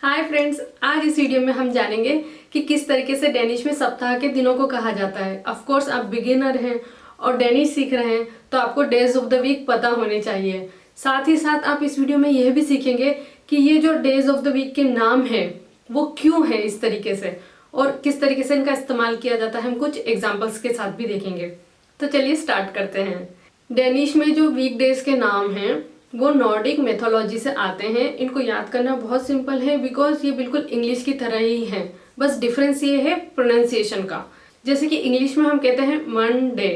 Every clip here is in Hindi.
हाय फ्रेंड्स, आज इस वीडियो में हम जानेंगे कि किस तरीके से डेनिश में सप्ताह के दिनों को कहा जाता है। ऑफ कोर्स आप बिगिनर हैं और डेनिश सीख रहे हैं तो आपको डेज ऑफ द वीक पता होने चाहिए। साथ ही साथ आप इस वीडियो में यह भी सीखेंगे कि ये जो डेज ऑफ द वीक के नाम हैं वो क्यों है इस तरीके से और किस तरीके से इनका इस्तेमाल किया जाता है। हम कुछ एग्जाम्पल्स के साथ भी देखेंगे। तो चलिए स्टार्ट करते हैं। डेनिश में जो वीक डेज के नाम हैं वो नॉर्डिक मेथोलॉजी से आते हैं। इनको याद करना बहुत सिंपल है बिकॉज ये बिल्कुल इंग्लिश की तरह ही है, बस डिफरेंस ये है प्रोनाउंसिएशन का। जैसे कि इंग्लिश में हम कहते हैं मंडे,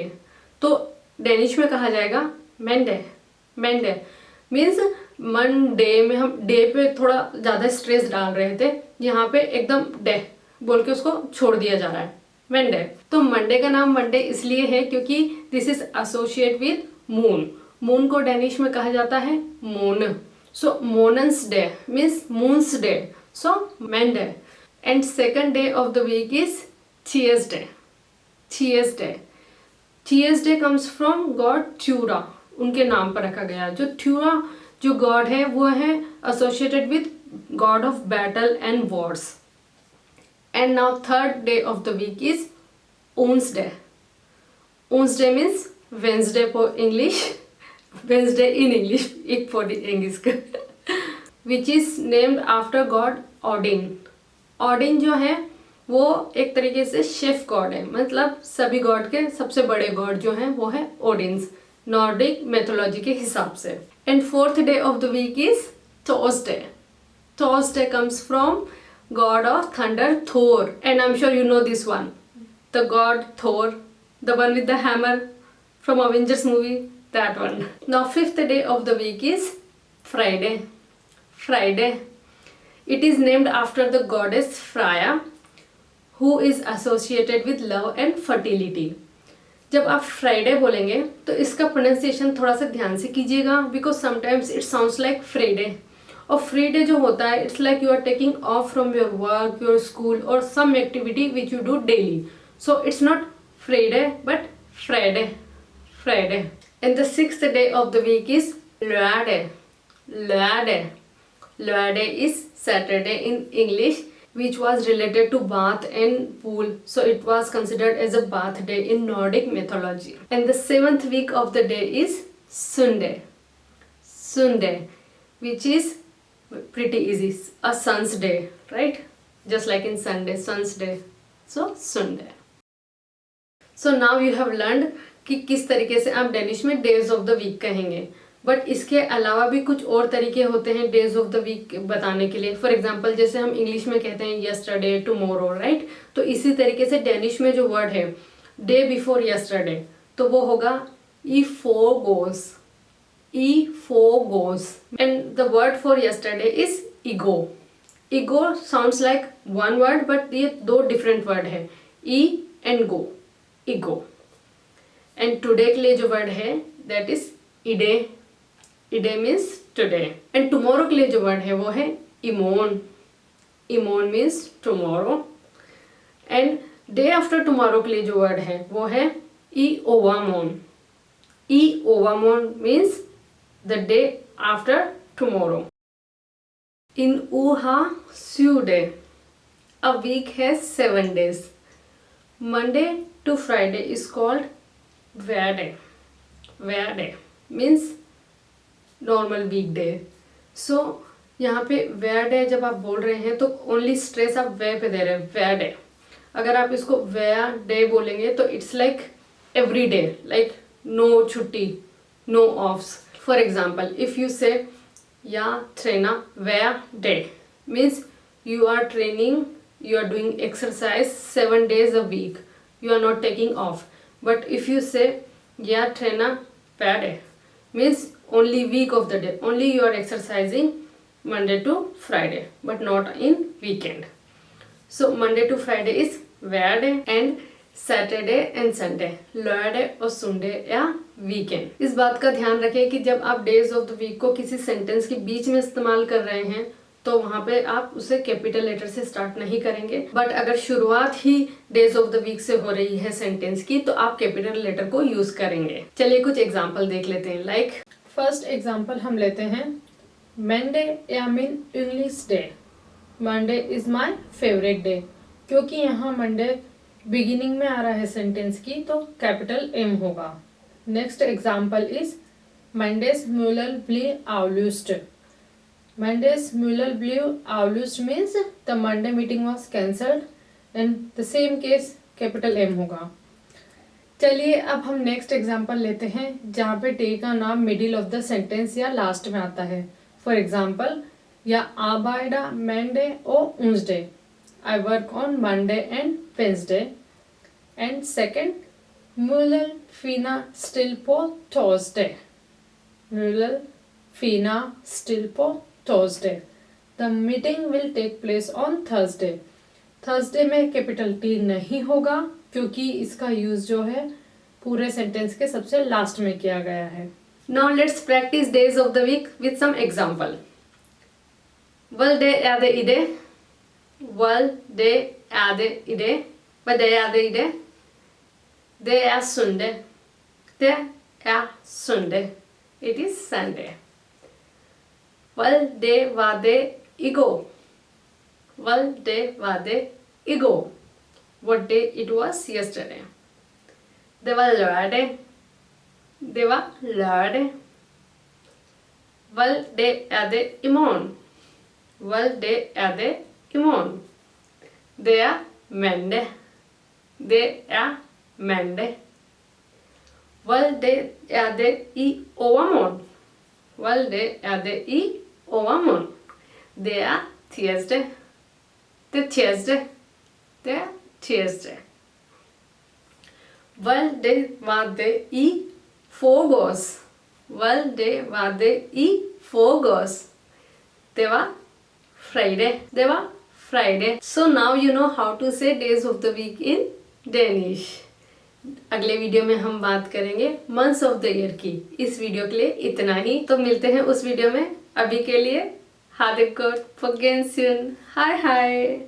तो डेनिश में कहा जाएगा मंडे। मंडे मीन्स मंडे में हम डे पे थोड़ा ज़्यादा स्ट्रेस डाल रहे थे, यहाँ पे एकदम डे बोल के उसको छोड़ दिया जा रहा है, मंडे। तो मंडे का नाम मंडे इसलिए है क्योंकि this is associate with moon. Moon को डेनिश में कहा जाता है मून। सो मोनन्स day means moon's day, so Monday. And second day of the week is Thursday. Thursday Thursday comes from god थ्यूरा, उनके नाम पर रखा गया। जो थ्यूरा जो गॉड है वो है associated with god of battle and wars. And now third day of the week is ओन्सडे। ओन्सडे means Wednesday for English, Wednesday in English, एक for the English का, which is named after God Odin. Odin जो है वो एक तरीके से शेफ गॉड है, मतलब सभी गॉड के सबसे बड़े गॉड जो हैं वो है ओडिन्स नॉर्डिक मेथोलॉजी के हिसाब से। And fourth day of the week is Thursday. Thursday comes from god of thunder Thor, and I am sure you know this one, the god Thor, the one with the hammer from Avengers movie, that one. Now fifth day of the week is Friday. Friday. It is named after the goddess Freya, who is associated with love and fertility. जब आप फ्राइडे बोलेंगे तो इसका प्रोनाउंसिएशन थोड़ा सा ध्यान से कीजिएगा because sometimes it sounds like Friday. और फ्राइडे जो होता है it's like you are taking off from your work, your school और some activity which you do daily. So it's not Friday but Friday. Friday. And the sixth day of the week is Lørdag. Lørdag. Lørdag is Saturday in English, which was related to bath and pool. So it was considered as a bath day in Nordic mythology. And the seventh week of the day is Sunday. Sunday, which is pretty easy. A sun's day, right? Just like in Sunday, sun's day. So Sunday. So now you have learned कि किस तरीके से आप डेनिश में डेज ऑफ द वीक कहेंगे। बट इसके अलावा भी कुछ और तरीके होते हैं डेज ऑफ द वीक बताने के लिए। फॉर एग्जांपल जैसे हम इंग्लिश में कहते हैं यस्टरडे, टुमारो, राइट? तो इसी तरीके से डेनिश में जो वर्ड है डे बिफोर यस्टरडे तो वो होगा ई फोर गोज। ई फोर गोज। And the word for yesterday is ईगो। ईगो sounds like one word but ये दो डिफरेंट वर्ड है, ई एंड गो, ईगो। एंड टुडे के लिए जो वर्ड है दैट इज इडे। इडे मीन्स टुडे। एंड टुमारो के लिए जो वर्ड है वो है इमोन। इमोन means tomorrow. And day after tomorrow के लिए जो वर्ड है वो है ई ओवामोन। ई ओवामोन means the day after tomorrow. इन ऊहा स्यूडे a week has 7 days. Monday to Friday is called Verde. Verde means normal weekday. So यहाँ पे Verde जब आप बोल रहे हैं तो ओनली स्ट्रेस आप वे पे दे रहे हैं, Verde. अगर आप इसको वेया डे बोलेंगे तो it's like every day, like no छुट्टी, no offs. For example if you say या ट्रेना वेया डे means you are training, you are doing exercise 7 days a week, you are not taking off. But if you say yeah traina Friday means only week of the day, only you are exercising Monday to Friday but not in weekend. So Monday to Friday is Friday and Saturday and Sunday Lørdag और Sunday या weekend। इस बात का ध्यान रखें कि जब आप days of the week को किसी सेंटेंस के बीच में इस्तेमाल कर रहे हैं तो वहां पे आप उसे कैपिटल लेटर से स्टार्ट नहीं करेंगे। बट अगर शुरुआत ही डेज ऑफ द वीक से हो रही है सेंटेंस की तो आप कैपिटल लेटर को यूज करेंगे। चलिए कुछ एग्जांपल देख लेते हैं। लाइक फर्स्ट एग्जांपल हम लेते हैं मंडे या mean English day. Monday is my favourite day. क्योंकि यहाँ मंडे बिगिनिंग में आ रहा है सेंटेंस की, तो कैपिटल एम होगा। नेक्स्ट एग्जाम्पल इज मंडेज म्यूलर ब्ली आवलूस्ट। मंडेज म्यूलर ब्ली आवलूस्ट means the Monday meeting was cancelled, and the same case capital M होगा। चलिए अब हम नेक्स्ट एग्जाम्पल लेते हैं जहाँ पे डे का नाम मिडिल ऑफ द सेंटेंस या लास्ट में आता है। फॉर एग्जाम्पल, या आबाइडा मंडे ओ Wednesday, I work on Monday and Wednesday. And second, मुलर फीना स्टिल på थर्सडे, मुलर फीना स्टिल på Thursday, the meeting will take place on Thursday. Thursday में कैपिटल टी नहीं होगा क्योंकि इसका यूज जो है पूरे सेंटेंस के सबसे लास्ट में किया गया है। Now let's practice days of the week with some example. Vad det är det i det? Vad det är det i det? Vad det är det i det? Det är Sunday. Det är Sunday. It is Sunday. Vad det var det igår? Vad det var det igår? What day it was yesterday? Det var lördag. Det var lördag. Vad det är det imorgon? Vad det är det imorgon? Det är måndag. Det är måndag. Vad det är det i övermorgon? Vad det är det i övermorgon? Det är Tuesday. Det är Tuesday. Det är Tuesday. Vad det var det i förrgårs? Vad det var det i förrgårs? Det var Friday. Det var Friday. So now you know how to say days of the week in Danish. अगले वीडियो में हम बात करेंगे मंथ्स ऑफ द ईयर की। इस वीडियो के लिए इतना ही, तो मिलते हैं उस वीडियो में। अभी के लिए हार्दिक गॉड फॉर गेन सून। हाय हाय।